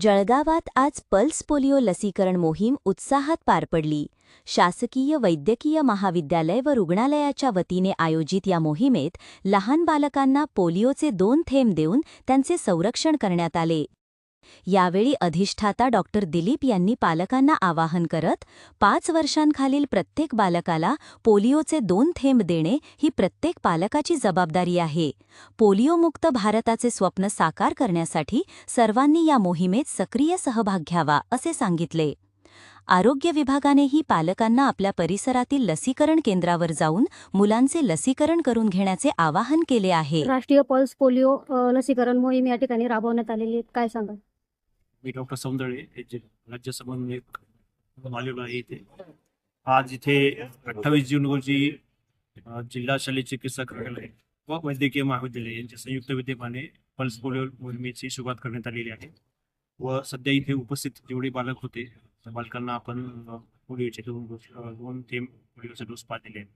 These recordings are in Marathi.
जळगावात आज पल्स पोलिओ लसीकरण मोहीम उत्साहात पार पडली. शासकीय वैद्यकीय महाविद्यालय व रुग्णालयाच्या वतीने आयोजित या मोहिमेत लहान बालकांना पोलिओचे 2 थेंब देऊन त्यांचे संरक्षण करण्यात आले. यावेळी अधिष्ठाता डॉक्टर दिलीप यांनी पालकांना आवाहन करत 5 वर्षांखालील प्रत्येक बालकाला पोलिओचे 2 थेंब देणे ही प्रत्येक पालकाची जबाबदारी आहे. पोलिओमुक्त भारताचे स्वप्न साकार करण्यासाठी सर्वांनी या मोहिमेत सक्रिय सहभाग घ्यावा असे सांगितले. आरोग्य विभागानेही पालकांना आपल्या परिसरातील लसीकरण केंद्रावर जाऊन मुलांचे लसीकरण करून घेण्याचे आवाहन केले आहे. राष्ट्रीय पल्स पोलिओ लसीकरण मोहीम या ठिकाणी राबवण्यात आलेली आहे. काय सांगाल? मी डॉक्टर सौंदळे राज्य समन्वयक आलेलो आहे इथे. आज इथे 28 जून रोजी जिल्हा शल्य चिकित्सा कार्यालय व वैद्यकीय महाविद्यालय यांच्या संयुक्त विद्यमाने पल्स पोलिओ मोहिमेची सुरुवात करण्यात आलेली आहे व सध्या इथे उपस्थित जेवढे बालक होते त्या बालकांना आपण पोलिओचे 2 थेंब पोलिओचा डोस पाजलेले आहेत.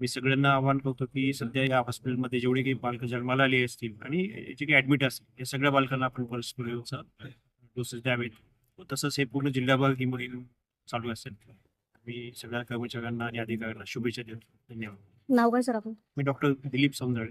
मी सगळ्यांना आवाहन करतो की सध्या या हॉस्पिटलमध्ये जेवढे काही बालकं जन्माला आले असतील आणि जे काही ॲडमिट असतील या सगळ्या बालकांना आपण पल्स पोलिओचा डोसेस द्यावेत. तसंच हे पूर्ण जिल्हाभर ही मोहीम चालू असेल. मी सगळ्या कर्मचाऱ्यांना आणि अधिकाऱ्यांना शुभेच्छा देतो. धन्यवाद. नाव काय सर आपलं? मी डॉक्टर दिलीप सौंदळे.